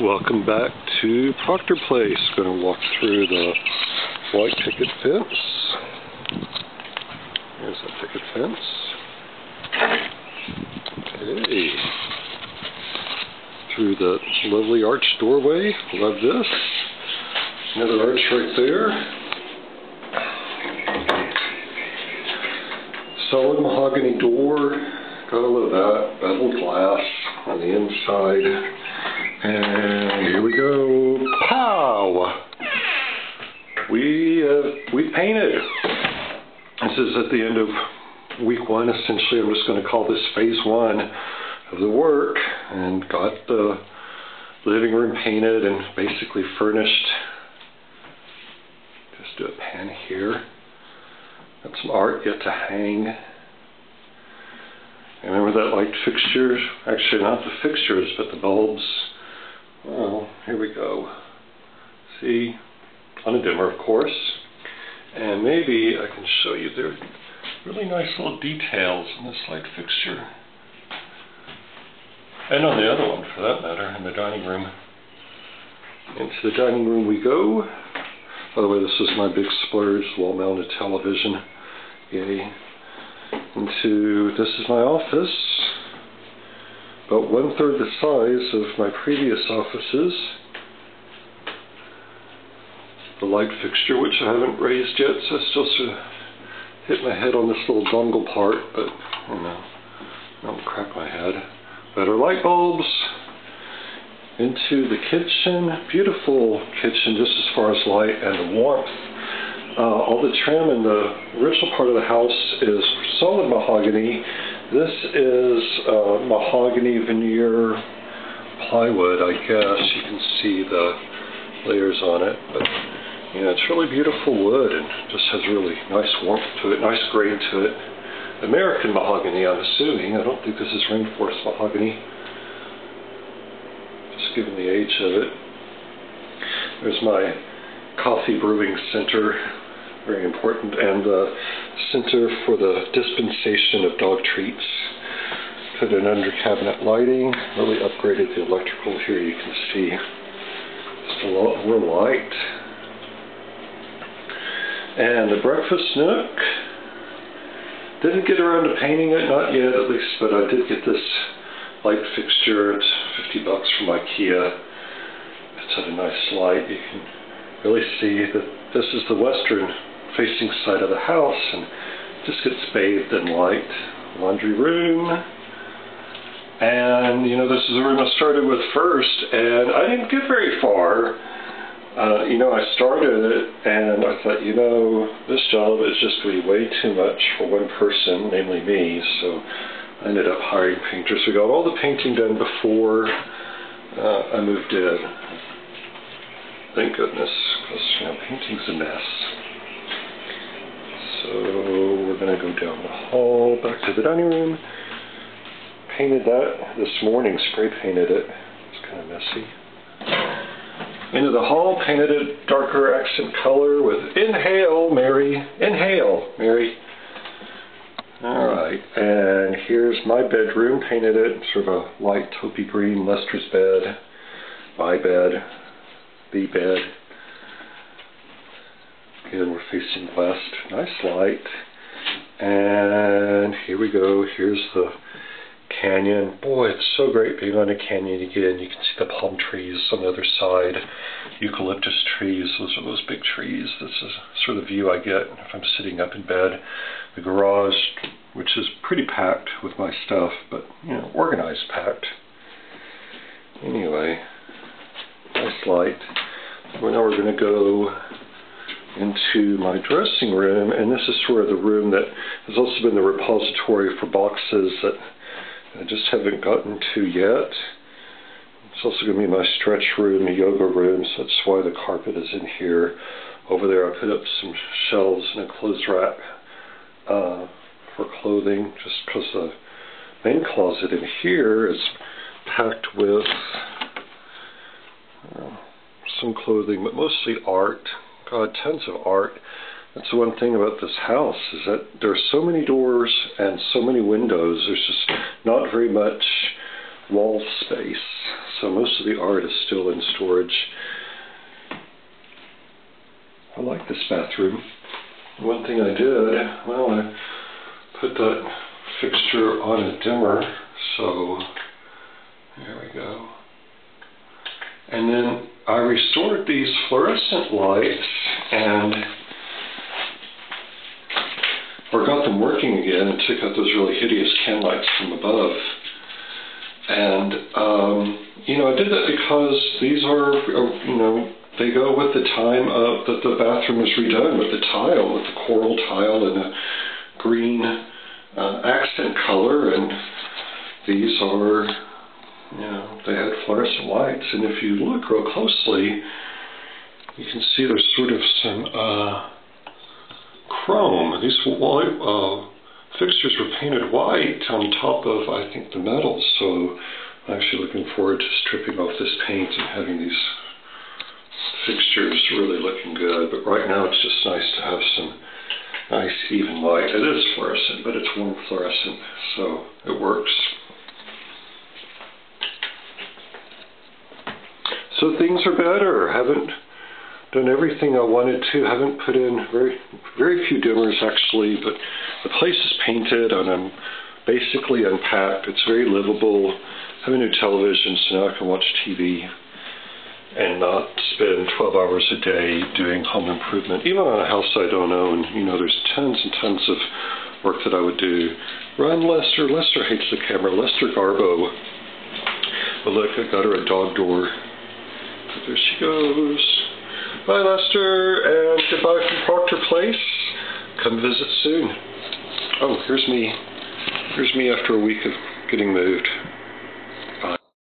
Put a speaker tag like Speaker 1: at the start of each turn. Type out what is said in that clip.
Speaker 1: Welcome back to Proctor Place. Going to walk through the white picket fence. There's that picket fence. Okay. Through the lovely arched doorway. Love this. Another arch right there. Solid mahogany door. Gotta love that. Beveled glass on the inside. And here we go. Pow! We painted. This is at the end of week one. Essentially, I'm just going to call this phase one of the work, and got the living room painted and basically furnished. Just do a pan here. Got some art yet to hang. And remember that light fixture? Actually, not the fixtures, but the bulbs. Well, here we go. See, on a dimmer, of course. And maybe I can show you there really nice little details in this light fixture. And on the other one, for that matter, in the dining room. Into the dining room we go. By the way, this is my big splurge, wall-mounted television. Yay. This is my office. About 1/3 the size of my previous offices. The light fixture, which I haven't raised yet, so I still sort of hit my head on this little dongle part, but you know, don't crack my head. Better light bulbs. Into the kitchen. Beautiful kitchen, just as far as light and the warmth. All the trim in the original part of the house is solid mahogany. This is mahogany veneer plywood, I guess. You can see the layers on it. But yeah, it's really beautiful wood and just has really nice warmth to it, nice grain to it. American mahogany, I'm assuming. I don't think this is rainforest mahogany. Just given the age of it. There's my coffee brewing center. Very important, and the center for the dispensation of dog treats. Put in under cabinet lighting, really upgraded the electrical here, you can see. Just a lot more light. And the breakfast nook. Didn't get around to painting it, not yet at least, but I did get this light fixture. It's $50 from IKEA. It's at a nice light. You can really see that this is the western facing side of the house, and just gets bathed in light. Laundry room. And you know, this is the room I started with first, and I didn't get very far. You know, I started it and I thought, you know, this job is just going to be way too much for one person, namely me, so I ended up hiring painters. We got all the painting done before I moved in. Thank goodness, because you know, painting's a mess. So we're going to go down the hall, back to the dining room. Painted that this morning, spray painted it. It's kind of messy. Into the hall, painted a darker accent color with Inhale, Mary. Inhale, Mary. Alright, and here's my bedroom. Painted it sort of a light taupey green, Lester's bed, my bed, the bed. Again, we're facing west. Nice light. And here we go. Here's the canyon. Boy, it's so great being on a canyon again. You can see the palm trees on the other side. Eucalyptus trees. Those are those big trees. This is sort of the view I get if I'm sitting up in bed. The garage, which is pretty packed with my stuff, but you know, organized packed. Anyway, nice light. Well, now we're going to go into my dressing room, and this is sort of the room that has also been the repository for boxes that I just haven't gotten to yet. It's also going to be my stretch room, a yoga room, so that's why the carpet is in here. Over there I put up some shelves and a clothes rack for clothing, just because the main closet in here is packed with some clothing, but mostly art. God, tons of art. That's the one thing about this house, is that there are so many doors and so many windows. There's just not very much wall space. So most of the art is still in storage. I like this bathroom. One thing I did, well, I put that fixture on a dimmer, so there we go. And then I restored these fluorescent lights and got them working again and took out those really hideous can lights from above. And, you know, I did that because these are, you know, they go with the time that the bathroom was redone, with the tile, with the coral tile and a green accent color, and these are, you know, they had fluorescent lights, and if you look real closely, you can see there's sort of some chrome. These fixtures were painted white on top of, I think, the metals, so I'm actually looking forward to stripping off this paint and having these fixtures really looking good. But right now it's just nice to have some nice even light. It is fluorescent, but it's warm fluorescent, so it works. So things are better. Haven't done everything I wanted to. Haven't put in very few dimmers actually, but the place is painted and I'm basically unpacked. It's very livable. I have a new television, so now I can watch TV and not spend 12 hours a day doing home improvement. Even on a house I don't own, you know, there's tons and tons of work that I would do. Run, Lester. Lester hates the camera. Lester Garbo. But look, I got her a dog door. There she goes. Bye, Lester, and goodbye from Proctor Place. Come visit soon. Oh, here's me. Here's me after a week of getting moved.